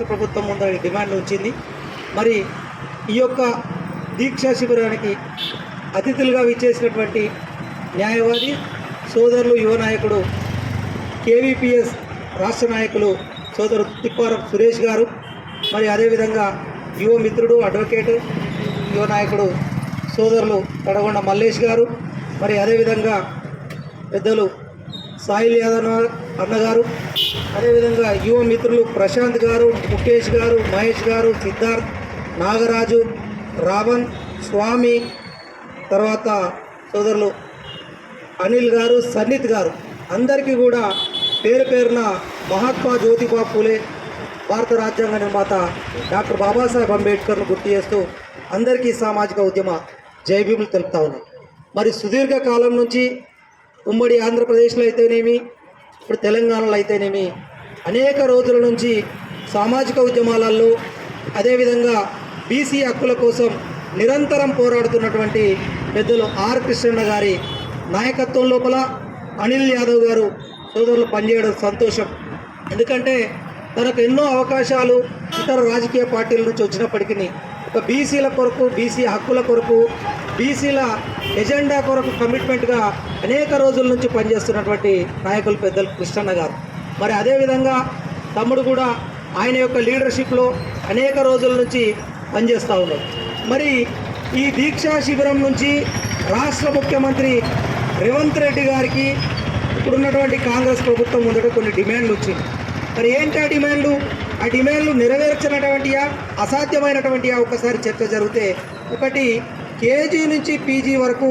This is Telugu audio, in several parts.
రాష్ట్ర ప్రభుత్వం ముందు డిమాండ్ ఉంచింది. మరి ఈ యొక్క దీక్షా శిబిరానికి అతిథులుగా విచ్చేసినటువంటి న్యాయవాది సోదరులు యువ నాయకుడు కేవీపీఎస్ రాష్ట్ర నాయకులు సోదరు తిప్పారం సురేష్ గారు, మరి అదేవిధంగా యువ మిత్రుడు అడ్వకేటు యువ నాయకుడు సోదరులు తడగొండ మల్లేష్ గారు, మరి అదేవిధంగా పెద్దలు సాయిల్ యాదవ్ అన్నగారు, అదేవిధంగా యువ మిత్రులు ప్రశాంత్ గారు, ముఖేష్ గారు, మహేష్ గారు, సిద్ధార్థ్, నాగరాజు, రావణ్, స్వామి, తర్వాత సోదరులు అనిల్ గారు, సన్నిత్ గారు, అందరికీ కూడా పేరు పేరున మహాత్మా జ్యోతిబా పూలే భారత రాజ్యాంగ నిర్మాత డాక్టర్ బాబాసాహెబ్ అంబేద్కర్ను గుర్తు చేస్తూ అందరికీ సామాజిక ఉద్యమ జైభీములు తెలుపుతా ఉన్నాం. మరి సుదీర్ఘ కాలం నుంచి ఉమ్మడి ఆంధ్రప్రదేశ్లో అయితేనేమి, ఇప్పుడు తెలంగాణలో అయితేనేమి అనేక రోజుల నుంచి సామాజిక ఉద్యమాలలో అదేవిధంగా బీసీ హక్కుల కోసం నిరంతరం పోరాడుతున్నటువంటి పెద్దలు ఆర్ కృష్ణన్న గారి నాయకత్వం లోపల అనిల్ యాదవ్ గారు సోదరులు పనిచేయడం సంతోషం. ఎందుకంటే తనకు ఎన్నో అవకాశాలు ఇతర రాజకీయ పార్టీల నుంచి వచ్చినప్పటికీ ఒక బీసీల కొరకు, బీసీ హక్కుల కొరకు, బీసీల ఎజెండా కొరకు కమిట్మెంట్గా అనేక రోజుల నుంచి పనిచేస్తున్నటువంటి నాయకులు పెద్దలు కృష్ణన్న గారు. మరి అదేవిధంగా తమ్ముడు కూడా ఆయన యొక్క లీడర్షిప్లో అనేక రోజుల నుంచి పనిచేస్తూ ఉన్నారు. మరి ఈ దీక్షా శిబిరం నుంచి రాష్ట్ర ముఖ్యమంత్రి రేవంత్ రెడ్డి గారికి ఇప్పుడున్నటువంటి కాంగ్రెస్ ప్రభుత్వం ముందట కొన్ని డిమాండ్లు వచ్చింది. మరి ఏంటి ఆ డిమాండ్లు? ఆ డిమాండ్లు నెరవేర్చినటువంటియా, అసాధ్యమైనటువంటియా? ఒకసారి చర్చ జరిగితే, ఒకటి, కేజీ నుంచి పీజీ వరకు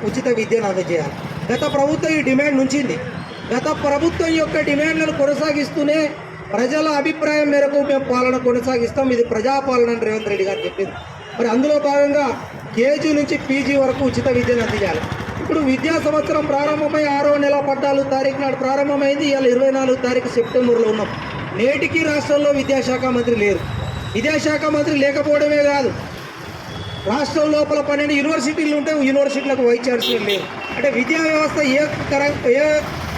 ఉచిత విద్యను అందజేయాలి. గత ప్రభుత్వం ఈ డిమాండ్ ఉంచింది. గత ప్రభుత్వం యొక్క డిమాండ్లను కొనసాగిస్తూనే ప్రజల అభిప్రాయం మేరకు మేము పాలన కొనసాగిస్తాం, ఇది ప్రజాపాలన అని రేవంత్ రెడ్డి గారు చెప్పింది. మరి అందులో భాగంగా కేజీ నుంచి పీజీ వరకు ఉచిత విద్యను అందజేయాలి. ఇప్పుడు విద్యా సంవత్సరం ప్రారంభమై 6వ నెల 14వ తారీఖు నాడు ప్రారంభమైంది. ఇవాళ 24వ తారీఖు సెప్టెంబర్లో ఉన్నాం. నేటికి రాష్ట్రంలో విద్యాశాఖ మంత్రి లేరు. విద్యాశాఖ మంత్రి లేకపోవడమే కాదు, రాష్ట్రం లోపల 12 యూనివర్సిటీలు ఉంటే యూనివర్సిటీలకు వైస్ ఛాన్సలర్ లేరు. అంటే విద్యా వ్యవస్థ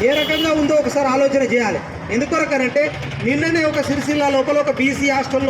ఏ రకంగా ఉందో ఒకసారి ఆలోచన చేయాలి. ఎందుకొరకనంటే నిన్ననే ఒక సిరిసిల్ల లోపల ఒక బీసీ హాస్టల్లో